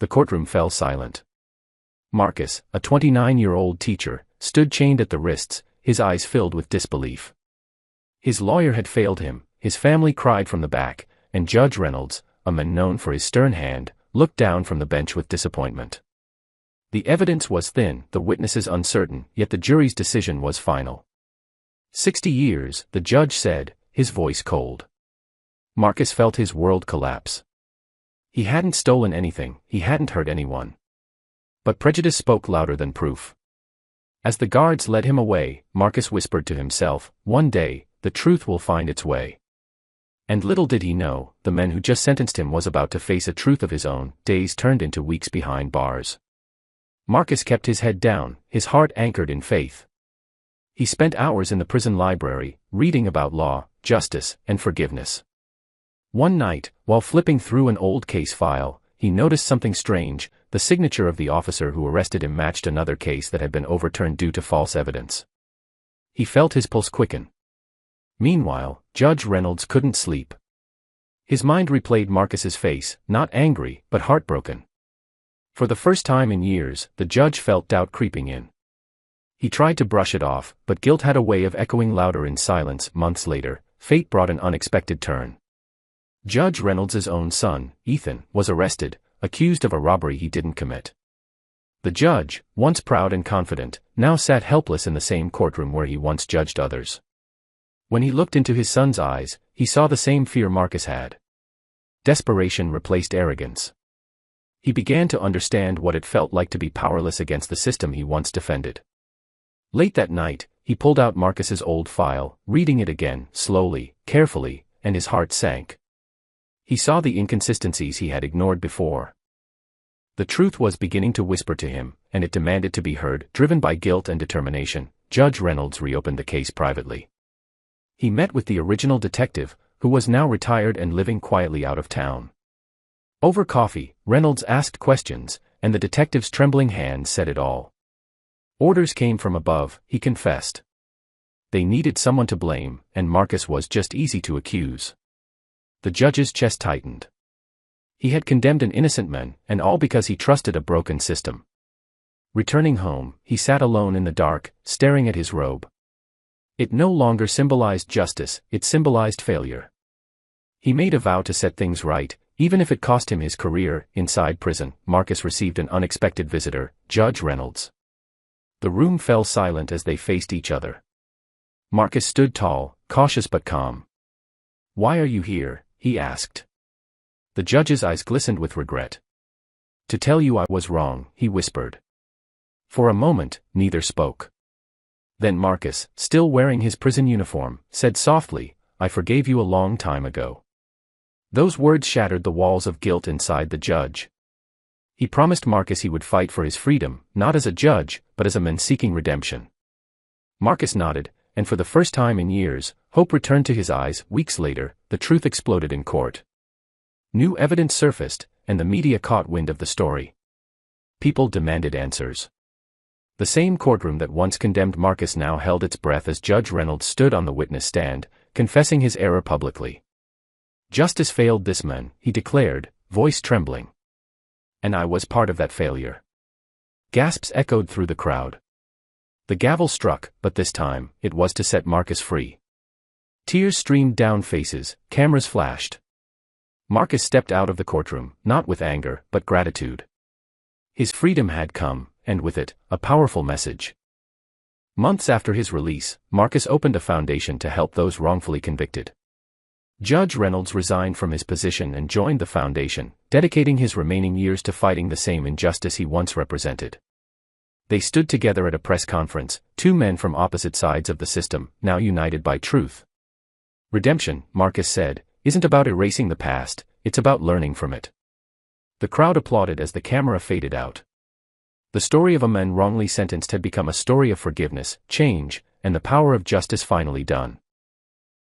the courtroom fell silent. Marcus, a 29-year-old teacher, stood chained at the wrists, his eyes filled with disbelief. His lawyer had failed him, his family cried from the back, and Judge Reynolds, a man known for his stern hand, looked down from the bench with disappointment. The evidence was thin, the witnesses uncertain, yet the jury's decision was final. 60 years, the judge said, his voice cold. Marcus felt his world collapse. He hadn't stolen anything, he hadn't hurt anyone. But prejudice spoke louder than proof. As the guards led him away, Marcus whispered to himself, "One day, the truth will find its way." And little did he know, the man who just sentenced him was about to face a truth of his own. Days turned into weeks behind bars. Marcus kept his head down, his heart anchored in faith. He spent hours in the prison library, reading about law, justice, and forgiveness. One night, while flipping through an old case file, he noticed something strange. The signature of the officer who arrested him matched another case that had been overturned due to false evidence. He felt his pulse quicken. Meanwhile, Judge Reynolds couldn't sleep. His mind replayed Marcus's face, not angry, but heartbroken. For the first time in years, the judge felt doubt creeping in. He tried to brush it off, but guilt had a way of echoing louder in silence. Months later, fate brought an unexpected turn. Judge Reynolds' own son, Ethan, was arrested, accused of a robbery he didn't commit. The judge, once proud and confident, now sat helpless in the same courtroom where he once judged others. When he looked into his son's eyes, he saw the same fear Marcus had. Desperation replaced arrogance. He began to understand what it felt like to be powerless against the system he once defended. Late that night, he pulled out Marcus's old file, reading it again, slowly, carefully, and his heart sank. He saw the inconsistencies he had ignored before. The truth was beginning to whisper to him, and it demanded to be heard. Driven by guilt and determination, Judge Reynolds reopened the case privately. He met with the original detective, who was now retired and living quietly out of town. Over coffee, Reynolds asked questions, and the detective's trembling hand said it all. Orders came from above, he confessed. They needed someone to blame, and Marcus was just easy to accuse. The judge's chest tightened. He had condemned an innocent man, and all because he trusted a broken system. Returning home, he sat alone in the dark, staring at his robe. It no longer symbolized justice, it symbolized failure. He made a vow to set things right, even if it cost him his career. Inside prison, Marcus received an unexpected visitor, Judge Reynolds. The room fell silent as they faced each other. Marcus stood tall, cautious but calm. "Why are you here?" he asked. The judge's eyes glistened with regret. "To tell you I was wrong," he whispered. For a moment, neither spoke. Then Marcus, still wearing his prison uniform, said softly, "I forgave you a long time ago." Those words shattered the walls of guilt inside the judge. He promised Marcus he would fight for his freedom, not as a judge, but as a man seeking redemption. Marcus nodded, and for the first time in years, hope returned to his eyes. Weeks later, the truth exploded in court. New evidence surfaced, and the media caught wind of the story. People demanded answers. The same courtroom that once condemned Marcus now held its breath as Judge Reynolds stood on the witness stand, confessing his error publicly. "Justice failed this man," he declared, voice trembling. "And I was part of that failure." Gasps echoed through the crowd. The gavel struck, but this time, it was to set Marcus free. Tears streamed down faces, cameras flashed. Marcus stepped out of the courtroom, not with anger, but gratitude. His freedom had come, and with it, a powerful message. Months after his release, Marcus opened a foundation to help those wrongfully convicted. Judge Reynolds resigned from his position and joined the foundation, dedicating his remaining years to fighting the same injustice he once represented. They stood together at a press conference, two men from opposite sides of the system, now united by truth. "Redemption," Marcus said, "isn't about erasing the past, it's about learning from it." The crowd applauded as the camera faded out. The story of a man wrongly sentenced had become a story of forgiveness, change, and the power of justice finally done.